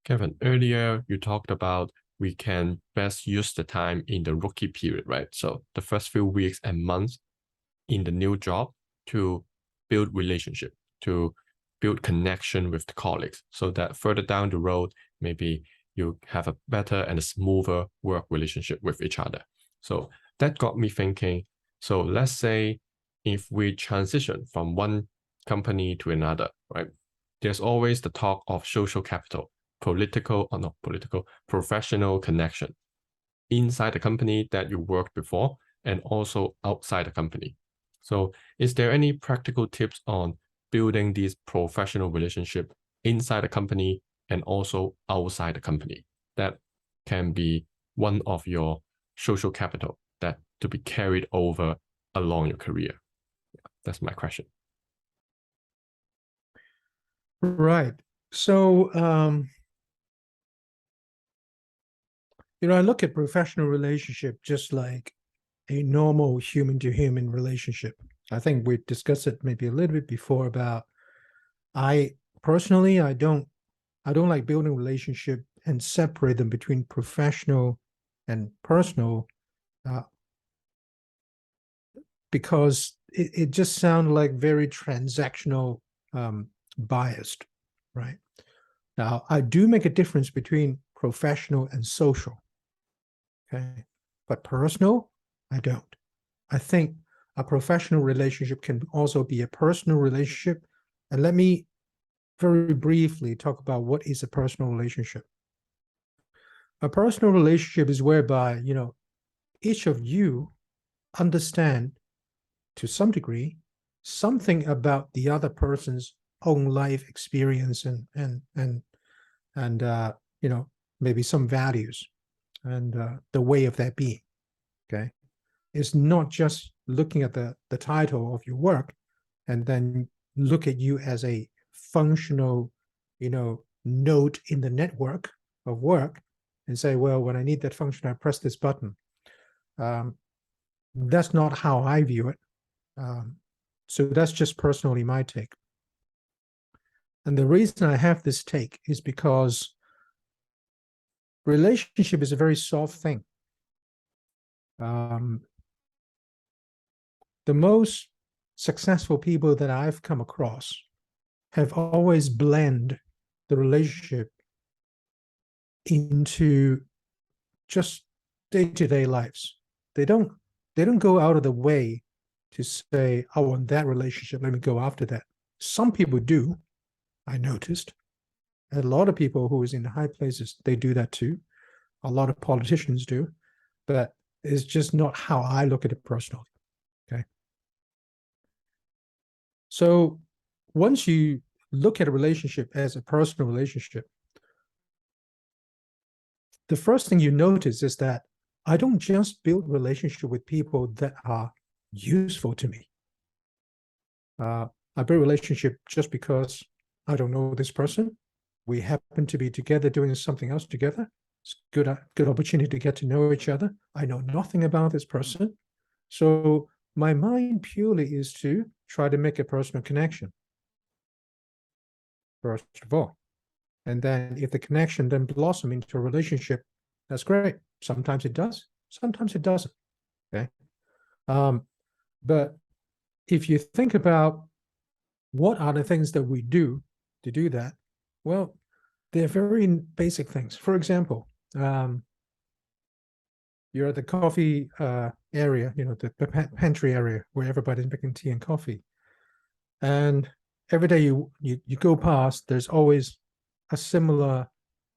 Kevin, earlier you talked about we can best use the time in the rookie period, right? So the first few weeks and months in the new job to build relationship, to build connection with the colleagues, so that further down the road, maybe you have a better and a smoother work relationship with each other. So that got me thinking. So let's say if we transition from one company to another, right? There's always the talk of social capital, political or not political, professional connection inside the company that you worked before and also outside the company. So is there any practical tips on building these professional relationship inside the company and also outside the company that can be one of your social capital that to be carried over along your career? That's my question. Right. So, I look at professional relationship just like a normal human-to-human relationship. I think we discussed it maybe a little bit before about I personally I don't like building relationship and separate them between professional and personal because it just sounds like very transactional, biased, right? Now, I do make a difference between professional and social, okay? But personal, I don't. I think a professional relationship can also be a personal relationship. And let me very briefly talk about what is a personal relationship. A personal relationship is whereby, each of you understand to some degree something about the other person's own life experience and maybe some values and the way of their being. Okay, it's not just looking at the title of your work and then look at you as a functional node in the network of work and say, well, when I need that function, I press this button. That's not how I view it. So that's just personally my take. And the reason I have this take is because relationship is a very soft thing. The most successful people that I've come across have always blend the relationship into just day-to-day lives. They don't go out of the way to say, I want that relationship, let me go after that. Some people do, I noticed. A lot of people who is in high places, they do that too. A lot of politicians do, but it's just not how I look at it personally, okay? So once you look at a relationship as a personal relationship, the first thing you notice is that I don't just build relationship with people that are useful to me. I build relationship just because I don't know this person. We happen to be together doing something else together. It's good opportunity to get to know each other. I know nothing about this person. So my mind purely is to try to make a personal connection, first of all. And then if the connection then blossom into a relationship, that's great. Sometimes it does, sometimes it doesn't, okay? But if you think about what are the things that we do to do that, well, they're very basic things. For example, you're at the coffee area, the pantry area where everybody's making tea and coffee. And every day you go past, there's always a similar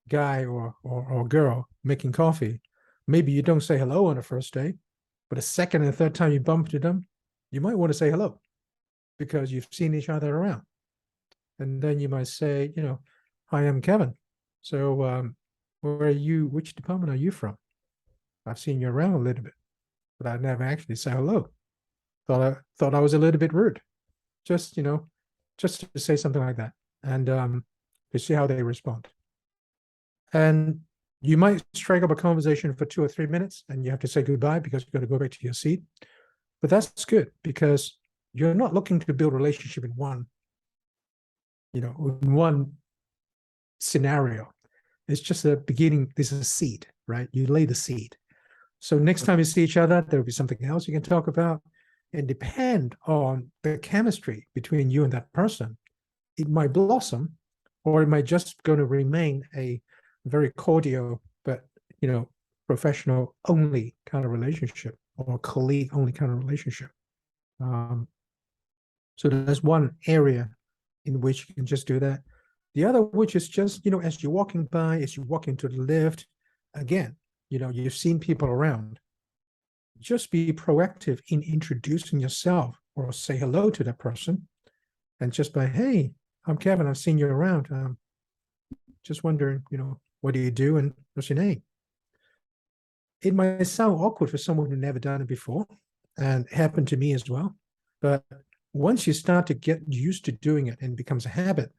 guy or girl making coffee. Maybe you don't say hello on the first day, but the second and third time you bump into them, you might want to say hello because you've seen each other around. And then you might say, hi, I'm Kevin. So where are you? Which department are you from? I've seen you around a little bit, but I never actually said hello. Thought I was a little bit rude. Just just to say something like that, and to see how they respond. And you might strike up a conversation for 2 or 3 minutes, and you have to say goodbye because you've got to go back to your seat. But that's good because you're not looking to build a relationship in one scenario. It's just a beginning. This is a seed, right? You lay the seed. So next time you see each other, there'll be something else you can talk about, and depend on the chemistry between you and that person. It might blossom, or it might just going to remain a very cordial, but professional only kind of relationship, or colleague only kind of relationship. So that's one area in which you can just do that. The other, which is just, as you're walking by, as you walk into the lift, again, you've seen people around. Just be proactive in introducing yourself, or say hello to that person. And just by, hey, I'm Kevin, I've seen you around. Just wondering, what do you do and what's your name? It might sound awkward for someone who never done it before, and it happened to me as well. But once you start to get used to doing it and it becomes a habit,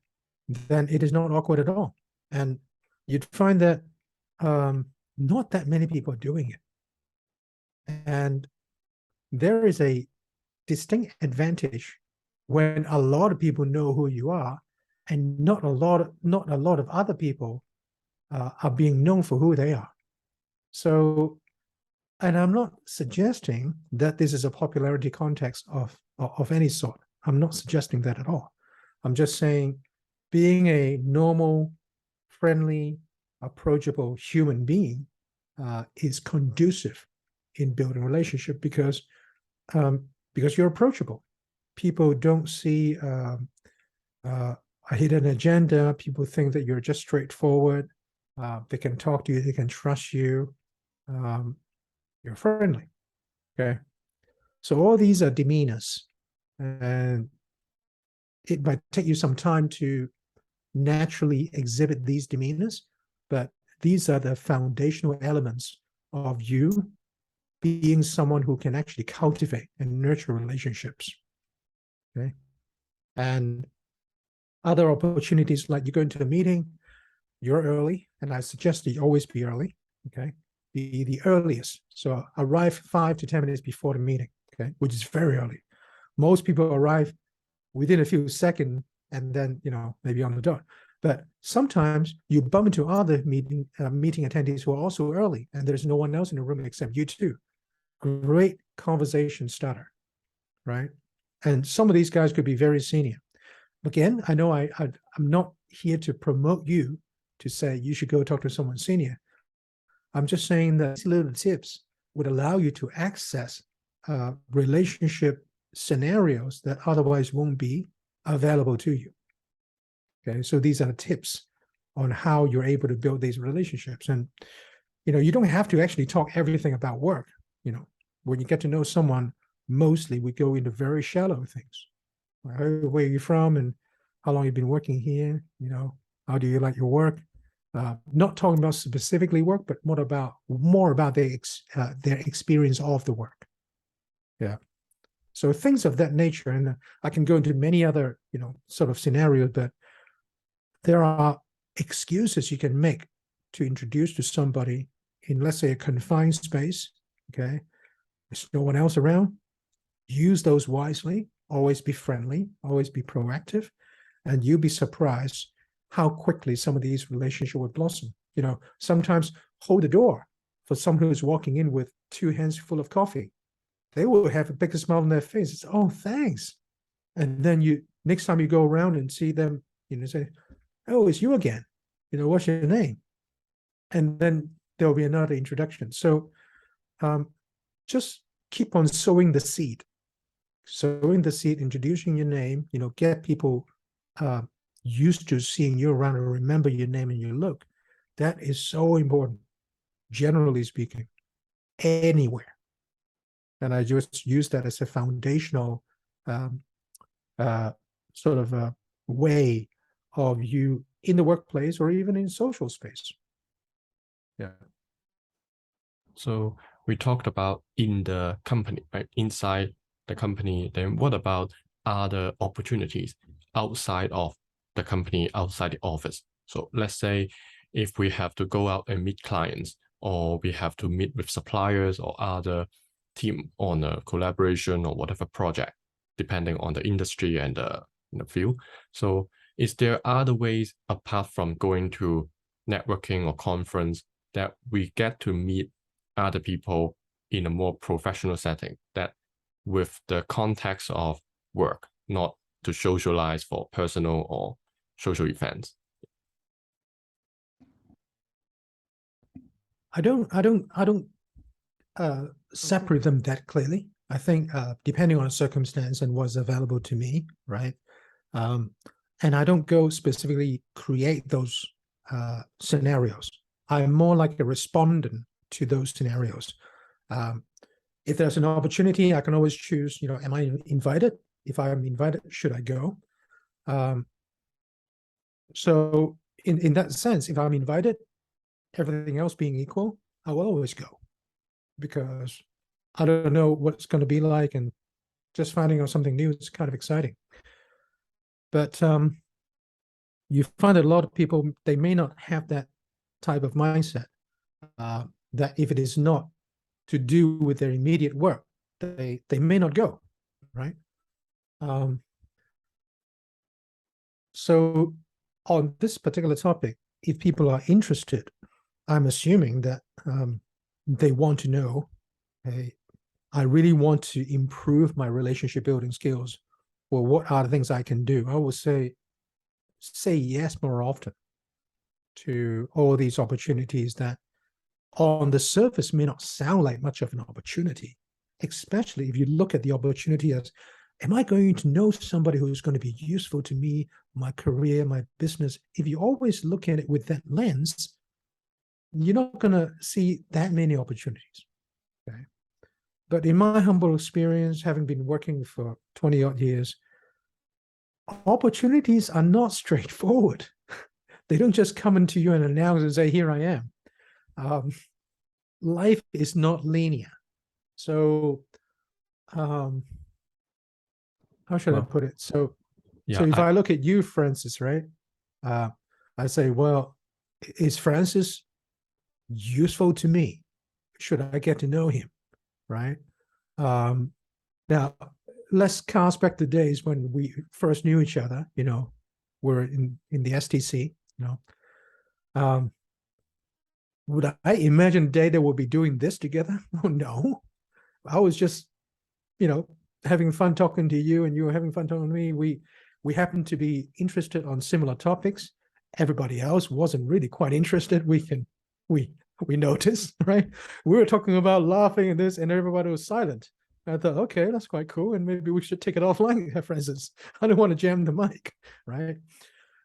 then it is not awkward at all. And you'd find that not that many people are doing it. And there is a distinct advantage when a lot of people know who you are, and not a lot of other people are being known for who they are. So, and I'm not suggesting that this is a popularity context of any sort. I'm not suggesting that at all. I'm just saying, being a normal, friendly, approachable human being is conducive in building a relationship, because you're approachable. People don't see a hidden agenda. People think that you're just straightforward. They can talk to you. They can trust you. You're friendly. Okay. So all these are demeanors, and it might take you some time to naturally exhibit these demeanors, but these are the foundational elements of you being someone who can actually cultivate and nurture relationships. Okay. And other opportunities, like you go into a meeting, you're early, and I suggest that you always be early. Okay. The earliest. So arrive 5 to 10 minutes before the meeting, okay, which is very early. Most people arrive within a few seconds and then, maybe on the dot. But sometimes you bump into other meeting attendees who are also early, and there's no one else in the room except you two. Great conversation starter, right? And some of these guys could be very senior. Again, I know I'm not here to promote you to say you should go talk to someone senior. I'm just saying that these little tips would allow you to access relationship scenarios that otherwise won't be available to you. Okay, so these are tips on how you're able to build these relationships. And you don't have to actually talk everything about work. When you get to know someone, mostly we go into very shallow things. Where are you from, and how long you've been working here? How do you like your work? Not talking about specifically work, but more about their experience of the work. Yeah. So things of that nature, and I can go into many other, sort of scenarios, but there are excuses you can make to introduce to somebody in, let's say, a confined space. Okay. There's no one else around. Use those wisely. Always be friendly. Always be proactive. And you'll be surprised how quickly some of these relationships will blossom. Sometimes hold the door for someone who's walking in with 2 hands full of coffee. They will have a bigger smile on their face. It's, oh, thanks. And then next time you go around and see them, say, oh, it's you again. What's your name? And then there'll be another introduction. So just keep on sowing the seed. Introducing your name, get people used to seeing you around and remember your name and your look. That is so important, generally speaking, anywhere. And I just use that as a foundational sort of a way of you in the workplace or even in social space. Yeah. So we talked about in the company, right? Inside the company, then what about other opportunities outside of the company, outside the office? So let's say if we have to go out and meet clients, or we have to meet with suppliers or other team on a collaboration or whatever project, depending on the industry and the field. So is there other ways apart from going to networking or conference, that we get to meet other people in a more professional setting, that with the context of work, not to socialize for personal or social events. I don't separate them that clearly. I think depending on the circumstance and what's available to me, right? And I don't go specifically create those scenarios. I'm more like a respondent to those scenarios. If there's an opportunity, I can always choose, am I invited? If I'm invited, should I go? So in that sense, if I'm invited, everything else being equal, I will always go, because I don't know what it's going to be like, and just finding out something new is kind of exciting. But you find that a lot of people, they may not have that type of mindset, that if it is not to do with their immediate work, they may not go, right? So on this particular topic, if people are interested, I'm assuming that they want to know, hey, I really want to improve my relationship building skills. Well, what are the things I can do? I would say yes more often to all these opportunities that on the surface may not sound like much of an opportunity, especially if you look at the opportunity as, am I going to know somebody who's going to be useful to me, my career, my business? If you always look at it with that lens, you're not going to see that many opportunities. Okay. But in my humble experience, having been working for 20 odd years, opportunities are not straightforward. They don't just come into you and announce and say, here I am. Life is not linear. So, how should I put it? So if I look at you, Francis, right? I say, well, is Francis useful to me? Should I get to know him? Right. Now, let's cast back the days when we first knew each other. We're in the STC. Would I imagine a day that we'll be doing this together? Oh, no. I was just, having fun talking to you, and you were having fun talking to me. We happened to be interested on similar topics. Everybody else wasn't really quite interested. We noticed, right? We were talking about laughing and this, and everybody was silent. I thought, okay, that's quite cool, and maybe we should take it offline, Francis. I don't want to jam the mic, right?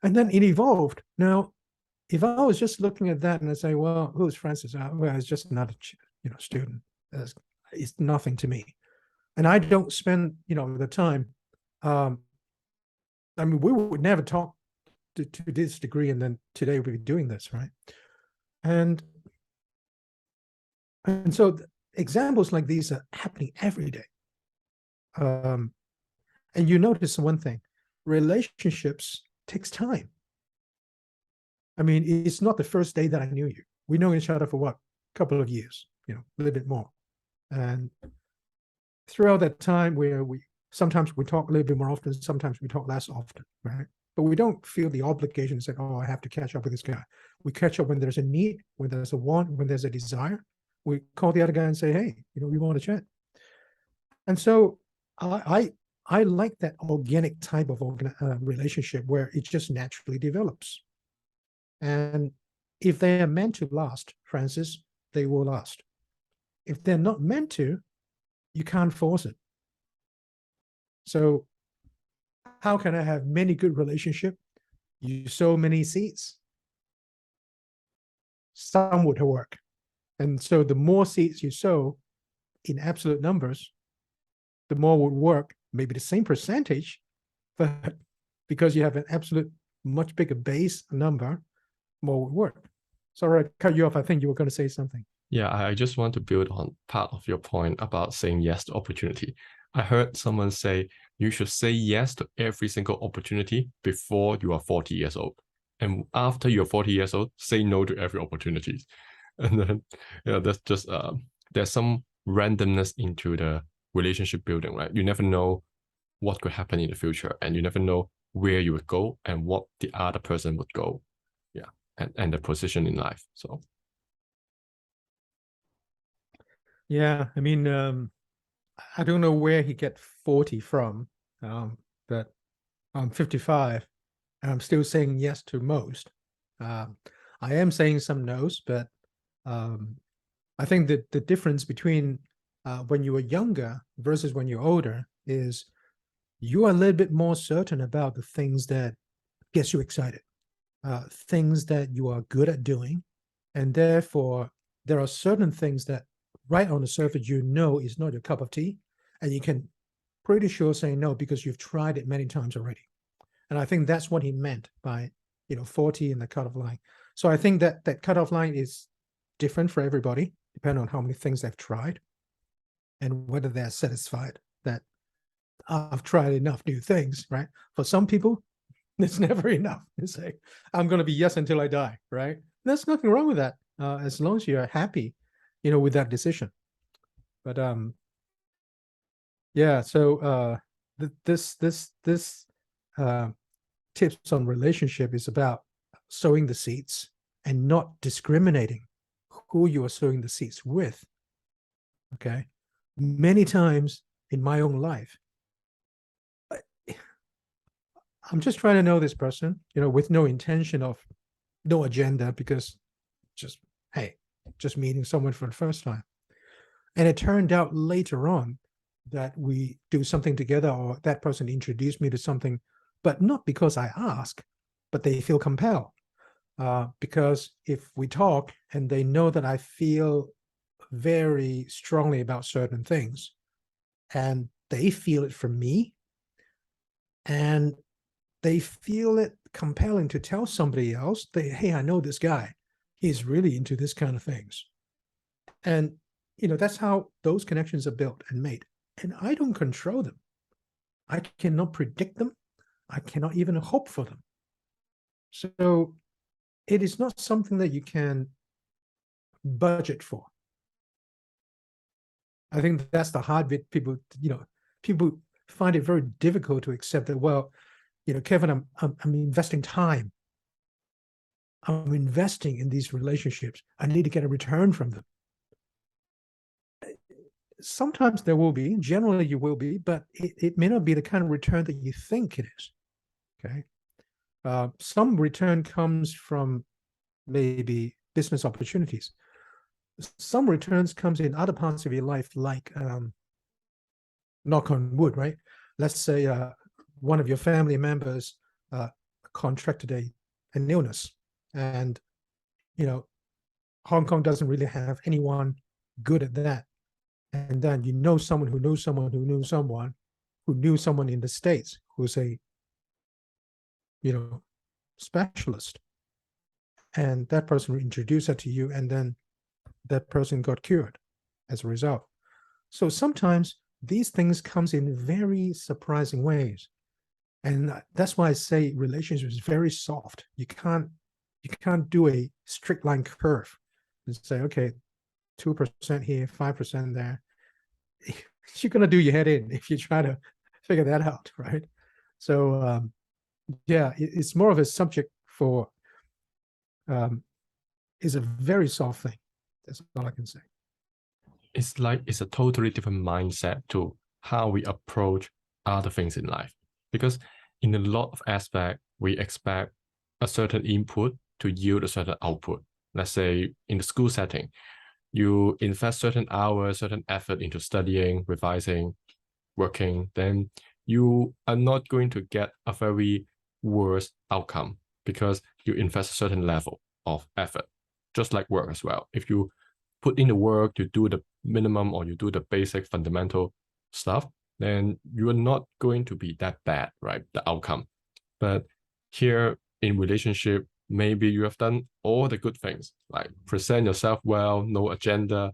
And then it evolved. Now, if I was just looking at that and I say, well, who's Francis? Well, it's just another student. It's nothing to me. And I don't spend, the time. We would never talk to this degree, and then today we'll be doing this, right? And so examples like these are happening every day. And you notice one thing: relationships takes time. It's not the first day that I knew you. We know each other for what? A couple of years, a little bit more. And throughout that time, where sometimes we talk a little bit more often, sometimes we talk less often, right? But we don't feel the obligation to say, oh, I have to catch up with this guy. We catch up when there's a need, when there's a want, when there's a desire. We call the other guy and say, hey, we want to chat. And so I like that organic type of relationship where it just naturally develops. And if they are meant to last, Francis, they will last. If they're not meant to, you can't force it. So how can I have many good relationships? You sow many seeds. Some would work. And so the more seeds you sow in absolute numbers, the more would work, maybe the same percentage, but because you have an absolute much bigger base number, more would work. Sorry, I cut you off. I think you were going to say something. Yeah, I just want to build on part of your point about saying yes to opportunity. I heard someone say you should say yes to every single opportunity before you are 40 years old. And after you're 40 years old, say no to every opportunity. And then, that's just, there's some randomness into the relationship building, right? You never know what could happen in the future, and you never know where you would go and what the other person would go. Yeah. and the position in life. So Yeah, I mean, I don't know where he get 40 from, but I'm 55 and I'm still saying yes to most. I am saying some no's, but I think that the difference between when you were younger versus when you're older is you are a little bit more certain about the things that gets you excited, things that you are good at doing, and therefore there are certain things that right on the surface you know is not your cup of tea, and you can pretty sure say no because you've tried it many times already. And I think that's what he meant by 40 in the cutoff line. So I think that that cutoff line is different for everybody, depending on how many things they've tried and whether they're satisfied that I've tried enough new things, right? For some people, it's never enough. They say, I'm going to be yes until I die, right? There's nothing wrong with that, as long as you're happy, with that decision. But yeah, so this tips on relationship is about sowing the seeds and not discriminating who you are sowing the seeds with. Okay, many times in my own life, I'm just trying to know this person, with no intention of no agenda, because just, hey, just meeting someone for the first time. And it turned out later on that we do something together, or that person introduced me to something, but not because I ask, but they feel compelled. Because if we talk and they know that I feel very strongly about certain things, and they feel it from me, and they feel it compelling to tell somebody else, hey, I know this guy. He's really into this kind of things. And, that's how those connections are built and made. And I don't control them. I cannot predict them. I cannot even hope for them. So it is not something that you can budget for. I think that's the hard bit. People find it very difficult to accept that, well, Kevin, I'm investing time. I'm investing in these relationships. I need to get a return from them. Sometimes there will be, generally you will be, but it may not be the kind of return that you think it is. Okay. Some return comes from maybe business opportunities. Some returns comes in other parts of your life, like knock on wood, right? Let's say one of your family members contracted an illness, and Hong Kong doesn't really have anyone good at that. And then someone who knows someone who knew someone who knew someone in the States who's a specialist, and that person introduced that to you, and then that person got cured as a result. So sometimes these things comes in very surprising ways, and that's why I say relationship is very soft. You can't do a strict line curve and say, okay, 2% here, 5% there. You're gonna do your head in if you try to figure that out, right? So yeah, it's more of a subject for is a very soft thing. That's all I can say. It's a totally different mindset to how we approach other things in life, because in a lot of aspects we expect a certain input to yield a certain output. Let's say in the school setting, you invest certain hours, certain effort into studying, revising, working, then you are not going to get a very worse outcome because you invest a certain level of effort. Just like work as well. If you put in the work to do the minimum, or you do the basic fundamental stuff, then you are not going to be that bad, right? The outcome. But here in relationship, maybe you have done all the good things, like present yourself well, no agenda,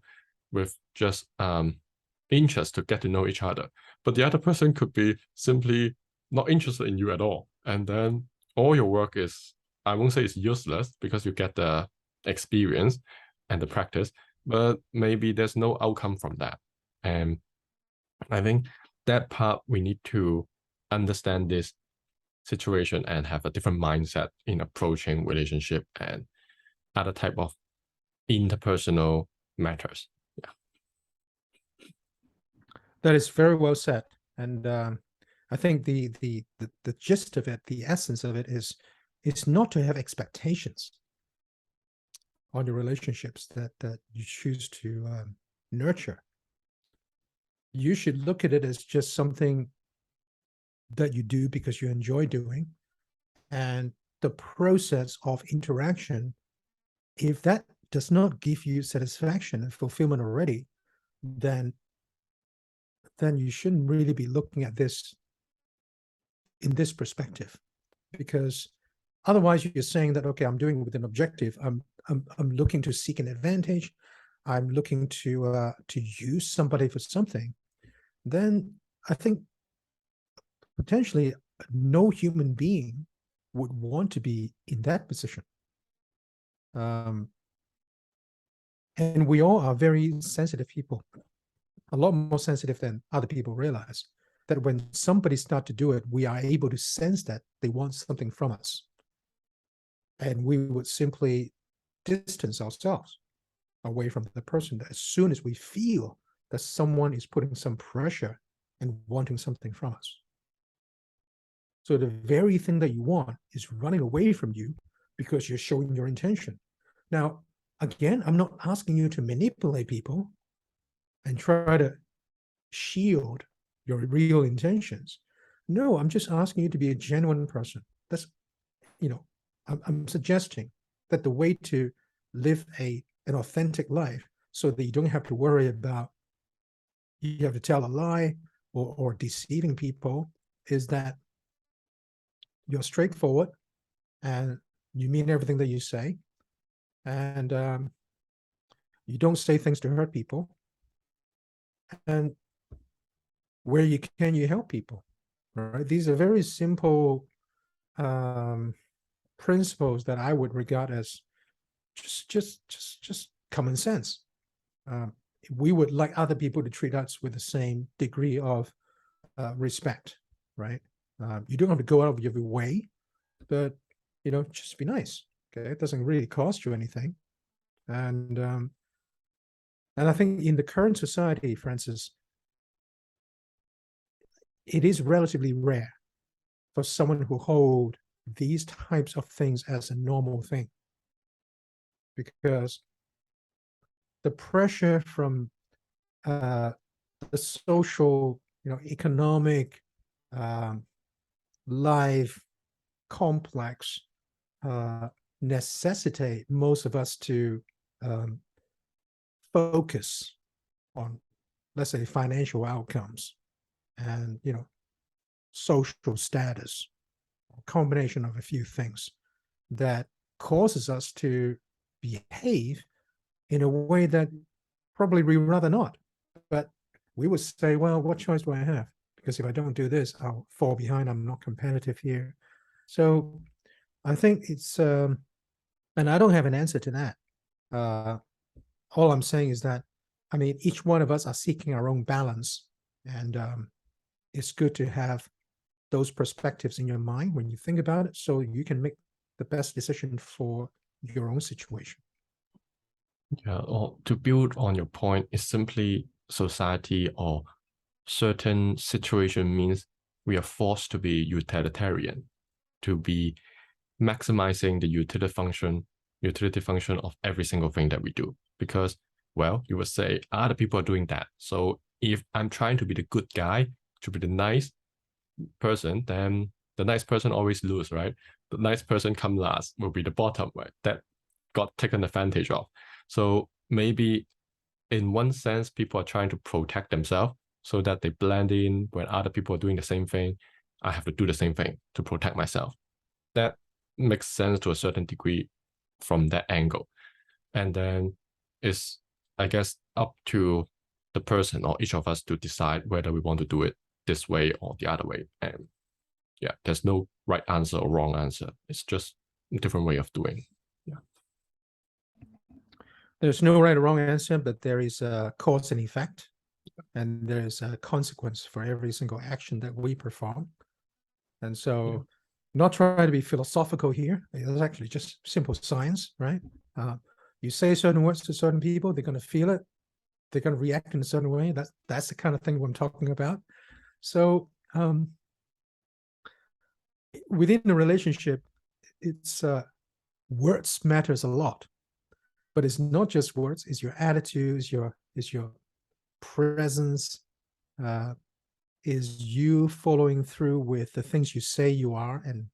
with just interest to get to know each other. But the other person could be simply not interested in you at all. And then all your work is, I won't say it's useless, because you get the experience and the practice, but maybe there's no outcome from that. And I think that part we need to understand this situation and have a different mindset in approaching relationship and other type of interpersonal matters. Yeah. That is very well said. And I think the gist of it, the essence of it is not to have expectations on your relationships that you choose to nurture. You should look at it as just something that you do because you enjoy doing. And the process of interaction, if that does not give you satisfaction and fulfillment already, then you shouldn't really be looking at this in this perspective, because otherwise you're saying that, okay, I'm doing it with an objective. I'm looking to seek an advantage. I'm looking to use somebody for something. Then I think potentially no human being would want to be in that position. And we all are very sensitive people, a lot more sensitive than other people realize, that when somebody starts to do it, we are able to sense that they want something from us. And we would simply distance ourselves away from the person as soon as we feel that someone is putting some pressure and wanting something from us. So the very thing that you want is running away from you because you're showing your intention. Now, again, I'm not asking you to manipulate people and try to shield your real intentions. No, I'm just asking you to be a genuine person. That's, I'm suggesting that the way to live an authentic life, so that you don't have to worry about you have to tell a lie or deceiving people, is that you're straightforward and you mean everything that you say, and you don't say things to hurt people, and where you can, you help people. Right? These are very simple principles that I would regard as just common sense. We would like other people to treat us with the same degree of respect, right? You don't have to go out of your way, but just be nice. Okay, it doesn't really cost you anything, and I think in the current society, Francis, it is relatively rare for someone who hold these types of things as a normal thing, because the pressure from the social, economic, life complex necessitate most of us to focus on, let's say, financial outcomes and social status, a combination of a few things that causes us to behave in a way that probably we rather not. But we would say, well, what choice do I have? Because if I don't do this, I'll fall behind. I'm not competitive here. So I think it's, and I don't have an answer to that. All I'm saying is that, I mean, each one of us are seeking our own balance, and it's good to have those perspectives in your mind when you think about it, so you can make the best decision for your own situation. Yeah, or to build on your point, it's simply society or certain situation means we are forced to be utilitarian, to be maximizing the utility function of every single thing that we do. Because, well, you would say other people are doing that. So if I'm trying to be the good guy, to be the nice person, then the nice person always lose, right? The nice person come last, will be the bottom, right? That got taken advantage of. So maybe in one sense, people are trying to protect themselves so that they blend in. When other people are doing the same thing, I have to do the same thing to protect myself. That makes sense to a certain degree from that angle. And then it's, I guess, up to the person or each of us to decide whether we want to do it this way or the other way. And yeah, there's no right answer or wrong answer. It's just a different way of doing. Yeah. There's no right or wrong answer, but there is a cause and effect, and there's a consequence for every single action that we perform. And so, not trying to be philosophical here, it's actually just simple science, right? You say certain words to certain people, they're going to feel it. They're going to react in a certain way. That's the kind of thing I'm talking about. So within a relationship, it's words matters a lot, but it's not just words. It's your attitude, is your presence, is you following through with the things you say you are and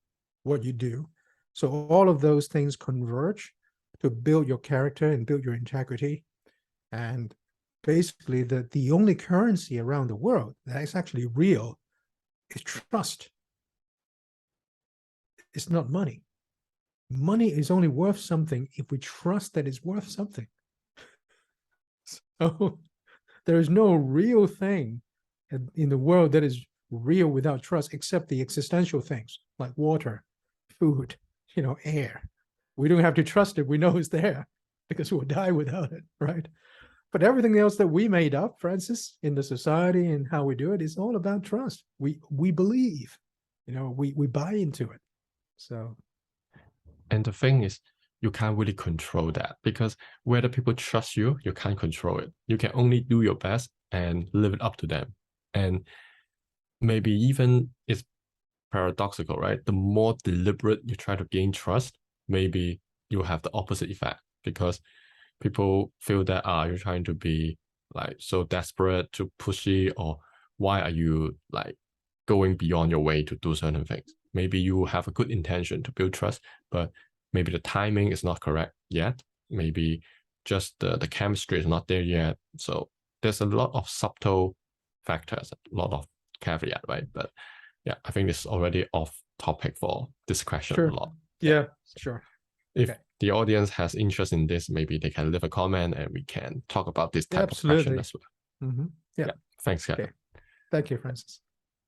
what you do. So all of those things converge to build your character and build your integrity. And basically the only currency around the world that is actually real is trust. It's not money. Money is only worth something if we trust that it's worth something. So there is no real thing in the world that is real without trust, except the existential things like water, food, air. We don't have to trust it. We know it's there because we'll die without it, right? But everything else that we made up, Francis, in the society and how we do it is all about trust. We believe, we buy into it. So, and the thing is, you can't really control that, because whether people trust you, you can't control it. You can only do your best and live it up to them. And maybe even it's paradoxical, right? The more deliberate you try to gain trust, maybe you have the opposite effect, because people feel that you're trying to be like so desperate, to pushy, or why are you like going beyond your way to do certain things? Maybe you have a good intention to build trust, but maybe the timing is not correct yet. Maybe just the chemistry is not there yet. So there's a lot of subtle factors, a lot of caveat, right? But yeah, I think it's already off topic for this question sure. a lot. Yeah, sure. If the audience has interest in this, maybe they can leave a comment and we can talk about this type of question as well. Yeah. Thanks, Kevin. Okay. Thank you, Francis.